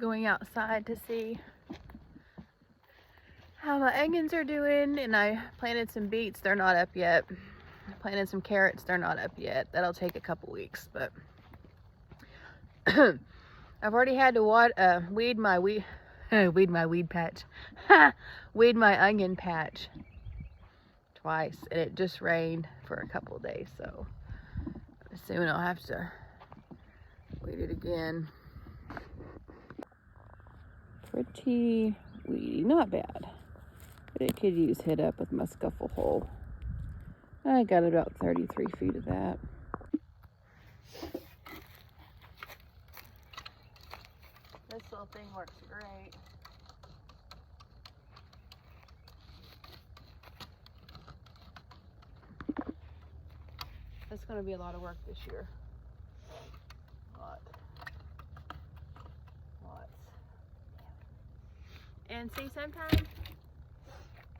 going outside to see how my onions are doing, and I planted some beets. They're not up yet. I planted some carrots. They're not up yet. That'll take a couple weeks, but I've already had to weed my weed patch, weed my onion patch twice, and it just rained for a couple of days, so soon I'll have to weed it again. Pretty weedy, not bad, but it could use hit up with my scuffle hole. I got about 33 feet of that. This little thing works great. It's going to be a lot of work this year. Lots. And see, sometimes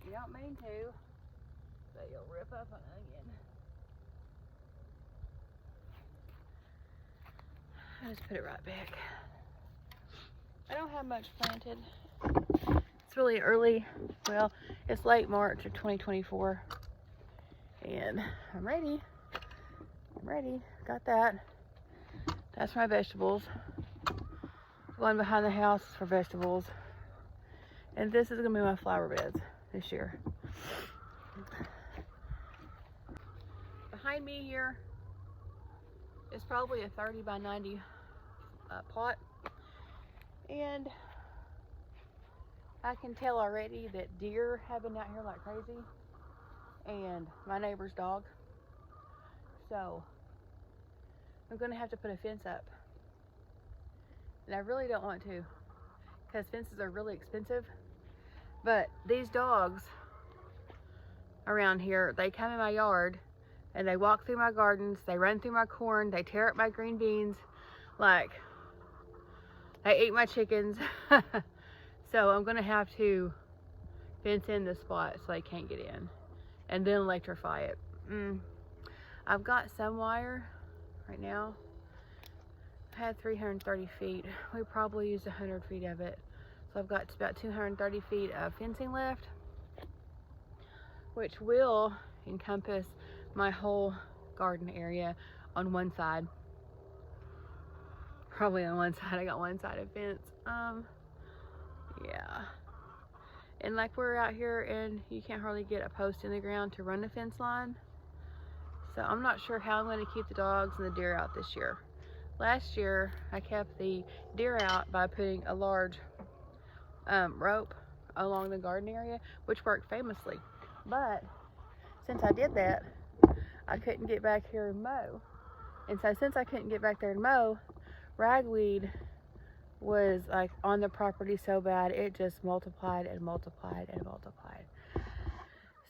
you don't mean to, but you'll rip up an onion. I just put it right back. I don't have much planted. It's really early. Well, it's late March of 2024. And I'm ready. Got that. That's my vegetables. The one behind the house is for vegetables. And this is gonna be my flower beds this year. Behind me here is probably a 30 by 90 pot. And I can tell already that deer have been out here like crazy. And my neighbor's dog. So I'm gonna have to put a fence up. And I really don't want to, because fences are really expensive. But these dogs around here, they come in my yard and they walk through my gardens, they run through my corn, they tear up my green beans, like they eat my chickens. So I'm gonna have to fence in this spot so they can't get in, and then electrify it. I've got some wire right now. I had 330 feet. We probably used 100 feet of it. So I've got about 230 feet of fencing left, which will encompass my whole garden area on one side. Probably on one side. I got one side of fence. Yeah. And like we're out here and you can't hardly get a post in the ground to run the fence line. So I'm not sure how I'm going to keep the dogs and the deer out this year. Last year I kept the deer out by putting a large rope along the garden area, which worked famously. But since I did that, I couldn't get back here and mow. And so since I couldn't get back there and mow, ragweed was like on the property so bad, it just multiplied and multiplied and multiplied.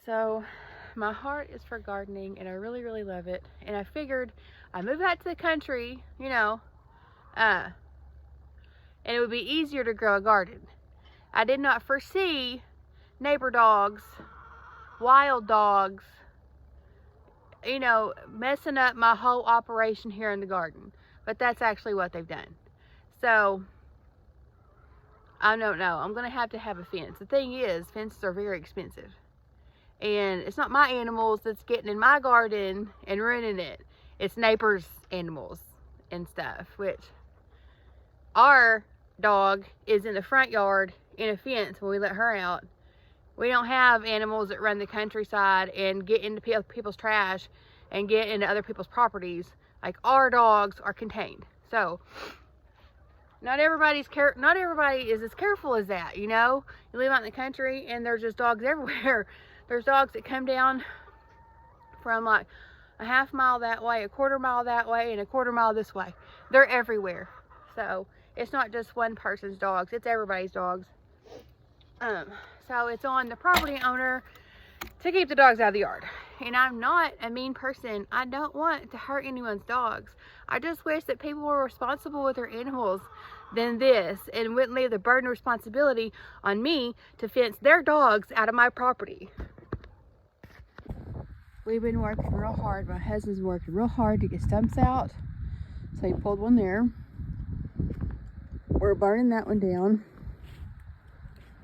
So my heart is for gardening, and I really, really love it. And I figured I'd move out to the country, you know, and it would be easier to grow a garden. I did not foresee neighbor dogs, wild dogs, you know, messing up my whole operation here in the garden. But that's actually what they've done. So I don't know. I'm going to have a fence. The thing is, fences are very expensive. And it's not my animals that's getting in my garden and ruining it. It's neighbors' animals and stuff, which our dog is in the front yard in a fence when we let her out. We don't have animals that run the countryside and get into people's trash and get into other people's properties. Like, our dogs are contained. So not everybody is as careful as that, you know. You live out in the country and there's just dogs everywhere. There's dogs that come down from like a half mile that way, a quarter mile that way, and a quarter mile this way. They're everywhere. So it's not just one person's dogs, it's everybody's dogs. So it's on the property owner to keep the dogs out of the yard. And I'm not a mean person. I don't want to hurt anyone's dogs. I just wish that people were responsible with their animals than this, and wouldn't leave the burden of responsibility on me to fence their dogs out of my property. We've been working real hard. My husband's working real hard to get stumps out. So he pulled one there. we're burning that one down.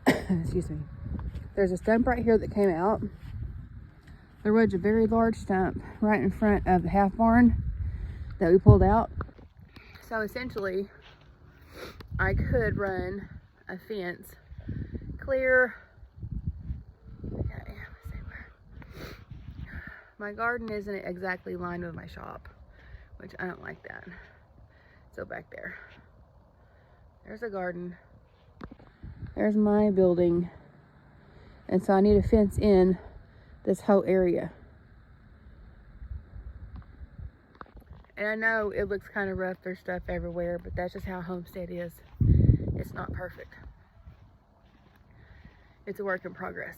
Excuse me. There's a stump right here that came out. There was a very large stump right in front of the half barn that we pulled out. So essentially, I could run a fence clear. Okay, let's see where. My garden isn't exactly lined with my shop, which I don't like that. So back there, there's a garden. There's my building. And so I need to fence in this whole area. And I know it looks kind of rough, there's stuff everywhere, but that's just how Homestead is. It's not perfect. It's a work in progress.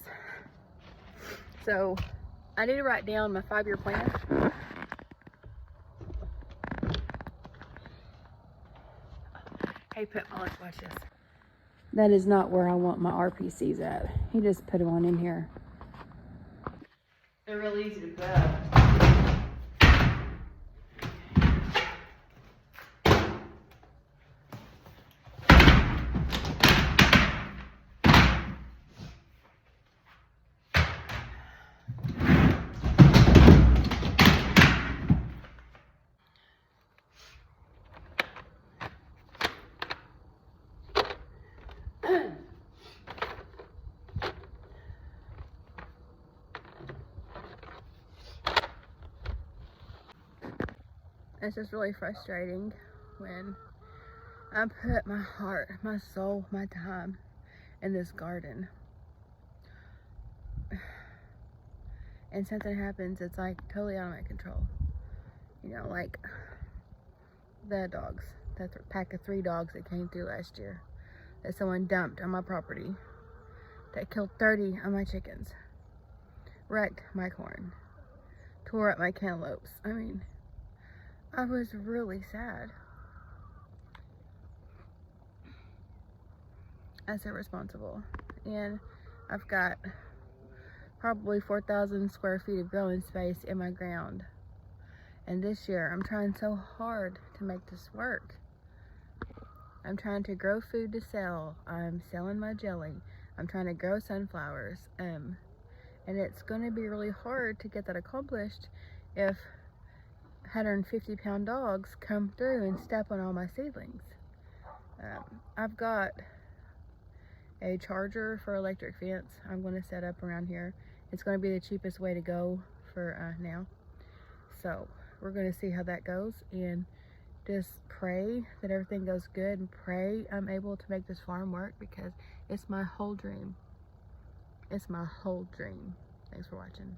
So I need to write down my 5-year plan. Hey, let's watch this. That is not where I want my RPCs at. He just put one in here. They're real easy to put up. It's just really frustrating when I put my heart, my soul, my time in this garden. And something happens, it's like totally out of my control. You know, like the dogs, that pack of 3 dogs that came through last year that someone dumped on my property, that killed 30 of my chickens, wrecked my corn, tore up my cantaloupes. I mean, I was really sad. That's irresponsible. And I've got probably 4,000 square feet of growing space in my ground. And this year, I'm trying so hard to make this work. I'm trying to grow food to sell. I'm selling my jelly. I'm trying to grow sunflowers. And it's going to be really hard to get that accomplished if 150-pound dogs come through and step on all my seedlings. I've got a charger for electric fence I'm going to set up around here. It's going to be the cheapest way to go for now. So we're going to see how that goes, and just pray that everything goes good, and pray I'm able to make this farm work, because it's my whole dream. It's my whole dream. Thanks for watching.